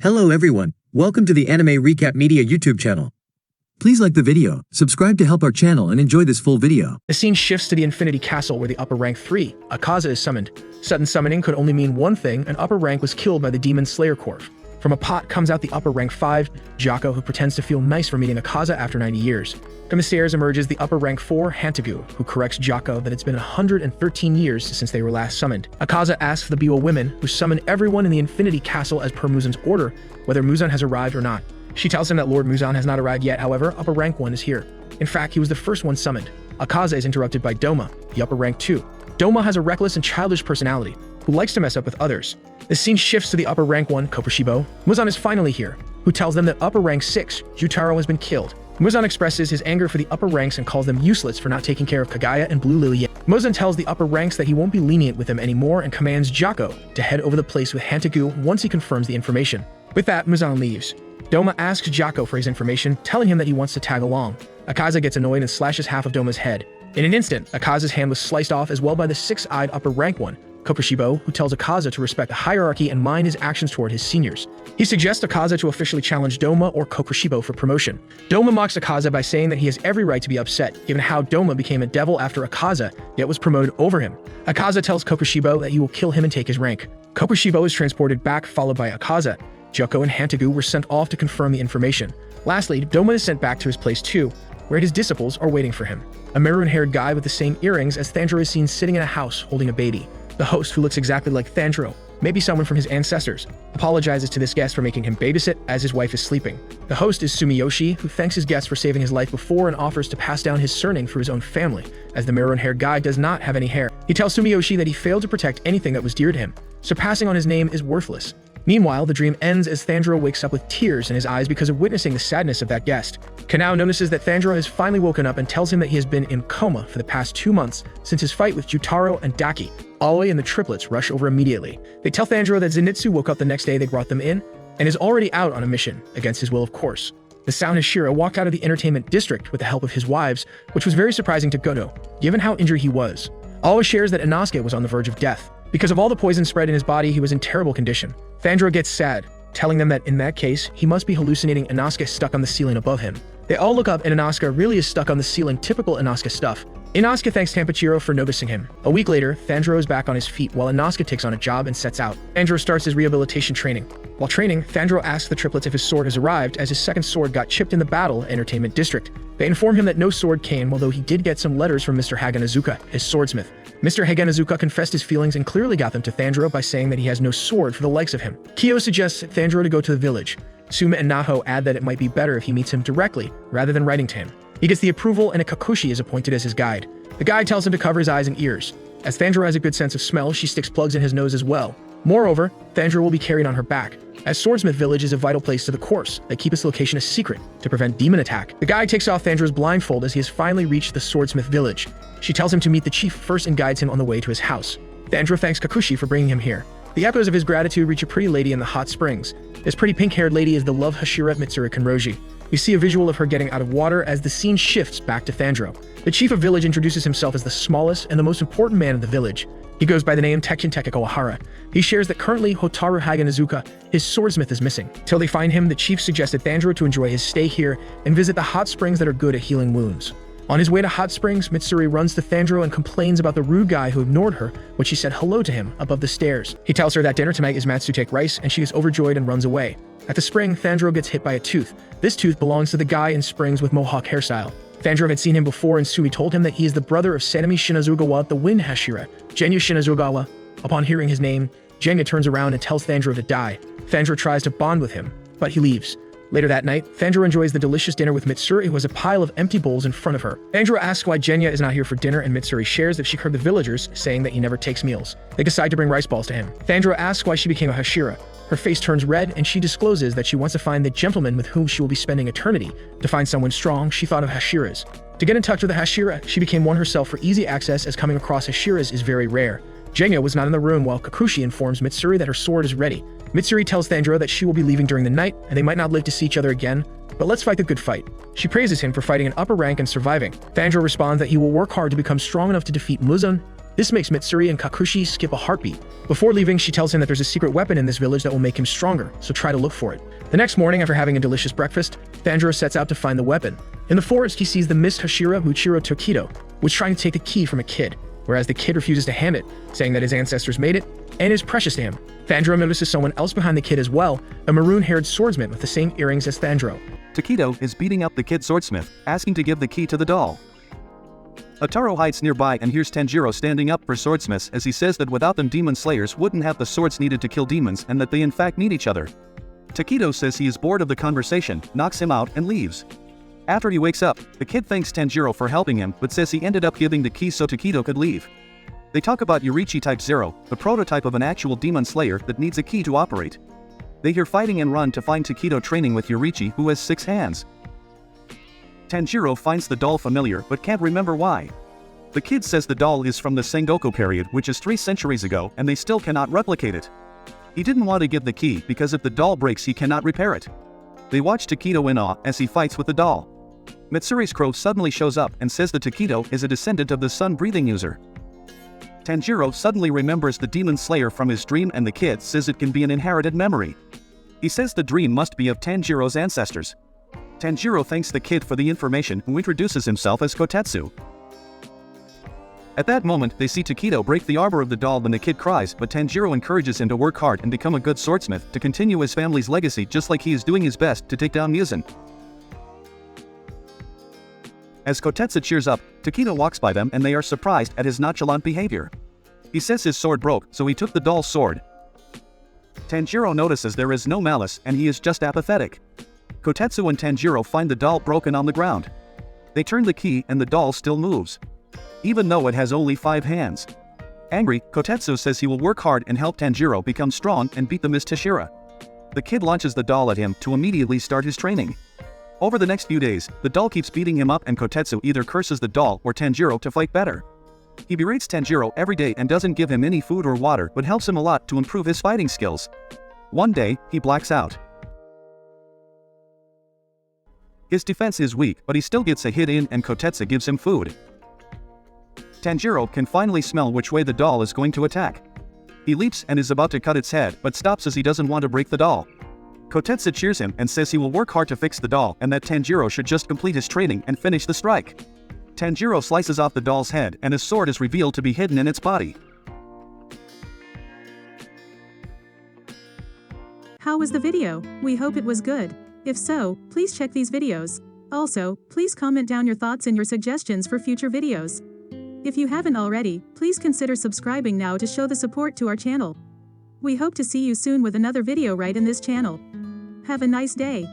Hello everyone, welcome to the Anime Recap Media YouTube channel. Please like the video, subscribe to help our channel and enjoy this full video. The scene shifts to the Infinity Castle where the upper rank 3, Akaza, is summoned. Sudden summoning could only mean one thing: an upper rank was killed by the demon Slayer Corps. From a pot comes out the upper rank 5, Jako, who pretends to feel nice for meeting Akaza after 90 years. From the stairs emerges the upper rank 4, Hantagu, who corrects Jako that it's been 113 years since they were last summoned. Akaza asks the Biwa women, who summon everyone in the Infinity Castle as per Muzan's order, whether Muzan has arrived or not. She tells him that Lord Muzan has not arrived yet, however, upper rank 1 is here. In fact, he was the first one summoned. Akaza is interrupted by Doma, the upper rank 2. Doma has a reckless and childish personality, who likes to mess up with others. The scene shifts to the upper rank 1, Kokushibo. Muzan is finally here, who tells them that upper rank 6, Jutaro, has been killed. Muzan expresses his anger for the upper ranks and calls them useless for not taking care of Kagaya and Blue Lily. Muzan tells the upper ranks that he won't be lenient with them anymore and commands Jako to head over the place with Hantagu once he confirms the information. With that, Muzan leaves. Doma asks Jako for his information, telling him that he wants to tag along. Akaza gets annoyed and slashes half of Doma's head. In an instant, Akaza's hand was sliced off as well by the six-eyed upper rank 1, Kokushibo, who tells Akaza to respect the hierarchy and mind his actions toward his seniors. He suggests Akaza to officially challenge Doma or Kokushibo for promotion. Doma mocks Akaza by saying that he has every right to be upset, given how Doma became a devil after Akaza, yet was promoted over him. Akaza tells Kokushibo that he will kill him and take his rank. Kokushibo is transported back, followed by Akaza. Jako and Hantagu were sent off to confirm the information. Lastly, Doma is sent back to his place too, where his disciples are waiting for him. A maroon-haired guy with the same earrings as Thandro is seen sitting in a house holding a baby. The host, who looks exactly like Thandro, maybe someone from his ancestors, apologizes to this guest for making him babysit as his wife is sleeping. The host is Sumiyoshi, who thanks his guest for saving his life before and offers to pass down his surname through his own family, as the maroon-haired guy does not have any hair. He tells Sumiyoshi that he failed to protect anything that was dear to him, so passing on his name is worthless. Meanwhile, the dream ends as Thandro wakes up with tears in his eyes because of witnessing the sadness of that guest. Kanao notices that Thandro has finally woken up and tells him that he has been in coma for the past 2 months since his fight with Jutaro and Daki. Aoi and the triplets rush over immediately. They tell Thandro that Zenitsu woke up the next day they brought them in and is already out on a mission, against his will of course. The Sound Hashira walked out of the entertainment district with the help of his wives, which was very surprising to Goto, given how injured he was. Aoi shares that Inosuke was on the verge of death. Because of all the poison spread in his body, he was in terrible condition. Thandro gets sad, telling them that in that case, he must be hallucinating Inosuke stuck on the ceiling above him. They all look up and Inosuke really is stuck on the ceiling, typical Inosuke stuff. Inosuke thanks Tampachiro for noticing him. A week later, Thandro is back on his feet while Inosuke takes on a job and sets out. Thandro starts his rehabilitation training. While training, Thandro asks the triplets if his sword has arrived, as his second sword got chipped in the battle at Entertainment District. They inform him that no sword came, although he did get some letters from Mr. Haganazuka, his swordsmith. Mr. Haganazuka confessed his feelings and clearly got them to Thandro by saying that he has no sword for the likes of him. Kyo suggests Thandro to go to the village. Suma and Naho add that it might be better if he meets him directly, rather than writing to him. He gets the approval and a Kakushi is appointed as his guide. The guide tells him to cover his eyes and ears. As Thandro has a good sense of smell, she sticks plugs in his nose as well. Moreover, Thandro will be carried on her back, as Swordsmith Village is a vital place to the course that keep its location a secret to prevent demon attack. The guide takes off Thandro's blindfold as he has finally reached the Swordsmith Village. She tells him to meet the chief first and guides him on the way to his house. Thandro thanks Kakushi for bringing him here. The echoes of his gratitude reach a pretty lady in the hot springs. This pretty pink-haired lady is the love Hashira Mitsuru Kanroji. We see a visual of her getting out of water as the scene shifts back to Thandro. The chief of village introduces himself as the smallest and the most important man of the village. He goes by the name Tekken Tekikawahara. He shares that currently Hotaru Haganazuka, his swordsmith, is missing. Till they find him, the chief suggested Thandro to enjoy his stay here and visit the hot springs that are good at healing wounds. On his way to hot springs, Mitsuri runs to Thandro and complains about the rude guy who ignored her when she said hello to him above the stairs. He tells her that dinner tonight is Matsutake rice and she is overjoyed and runs away. At the spring, Thandro gets hit by a tooth. This tooth belongs to the guy in springs with mohawk hairstyle. Thandro had seen him before and Sui told him that he is the brother of Sanemi Shinazugawa, the Wind Hashira, Genya Shinazugawa. Upon hearing his name, Genya turns around and tells Thandro to die. Thandro tries to bond with him, but he leaves. Later that night, Thandro enjoys the delicious dinner with Mitsuri, who has a pile of empty bowls in front of her. Thandro asks why Genya is not here for dinner, and Mitsuri shares that she heard the villagers saying that he never takes meals. They decide to bring rice balls to him. Thandro asks why she became a Hashira. Her face turns red, and she discloses that she wants to find the gentleman with whom she will be spending eternity. To find someone strong, she thought of Hashiras. To get in touch with a Hashira, she became one herself for easy access, as coming across Hashiras is very rare. Genya was not in the room while Kakushi informs Mitsuri that her sword is ready. Mitsuri tells Thandro that she will be leaving during the night and they might not live to see each other again, but let's fight the good fight. She praises him for fighting an upper rank and surviving. Thandro responds that he will work hard to become strong enough to defeat Muzan This makes Mitsuri and Kakushi skip a heartbeat. Before leaving, she tells him that there's a secret weapon in this village that will make him stronger, so try to look for it. The next morning, after having a delicious breakfast, Tanjiro sets out to find the weapon. In the forest, he sees the Miss Hashira Muchiro Tokido, which is trying to take the key from a kid, whereas the kid refuses to hand it, saying that his ancestors made it and is precious to him. Tanjiro notices someone else behind the kid as well, a maroon-haired swordsmith with the same earrings as Tanjiro. Tokido is beating up the kid swordsmith, asking to give the key to the doll. Ataro hides nearby and hears Tanjiro standing up for swordsmiths as he says that without them demon slayers wouldn't have the swords needed to kill demons and that they in fact need each other. Tokido says he is bored of the conversation, knocks him out and leaves. After he wakes up, the kid thanks Tanjiro for helping him but says he ended up giving the key so Tokido could leave. They talk about Yurichi Type 0, the prototype of an actual demon slayer that needs a key to operate. They hear fighting and run to find Tokido training with Yurichi, who has 6 hands. Tanjiro finds the doll familiar but can't remember why. The kid says the doll is from the Sengoku period, which is 3 centuries ago, and they still cannot replicate it. He didn't want to give the key because if the doll breaks he cannot repair it. They watch Tokido in awe as he fights with the doll. Mitsuri's crow suddenly shows up and says that Tokido is a descendant of the sun-breathing user. Tanjiro suddenly remembers the demon slayer from his dream and the kid says it can be an inherited memory. He says the dream must be of Tanjiro's ancestors. Tanjiro thanks the kid for the information, who introduces himself as Kotetsu. At that moment, they see Tokido break the armor of the doll and the kid cries, but Tanjiro encourages him to work hard and become a good swordsmith to continue his family's legacy just like he is doing his best to take down Muzan. As Kotetsu cheers up, Tokido walks by them and they are surprised at his nonchalant behavior. He says his sword broke, so he took the doll's sword. Tanjiro notices there is no malice and he is just apathetic. Kotetsu and Tanjiro find the doll broken on the ground. They turn the key and the doll still moves, even though it has only 5 hands. Angry, Kotetsu says he will work hard and help Tanjiro become strong and beat the Miss Tashira. The kid launches the doll at him to immediately start his training. Over the next few days, the doll keeps beating him up and Kotetsu either curses the doll or Tanjiro to fight better. He berates Tanjiro every day and doesn't give him any food or water but helps him a lot to improve his fighting skills. One day, he blacks out. His defense is weak but he still gets a hit in and Kotetsu gives him food. Tanjiro can finally smell which way the doll is going to attack. He leaps and is about to cut its head but stops as he doesn't want to break the doll. Kotetsu cheers him and says he will work hard to fix the doll and that Tanjiro should just complete his training and finish the strike. Tanjiro slices off the doll's head and his sword is revealed to be hidden in its body. How was the video? We hope it was good. If so, please check these videos. Also, please comment down your thoughts and your suggestions for future videos. If you haven't already, please consider subscribing now to show the support to our channel. We hope to see you soon with another video right in this channel. Have a nice day.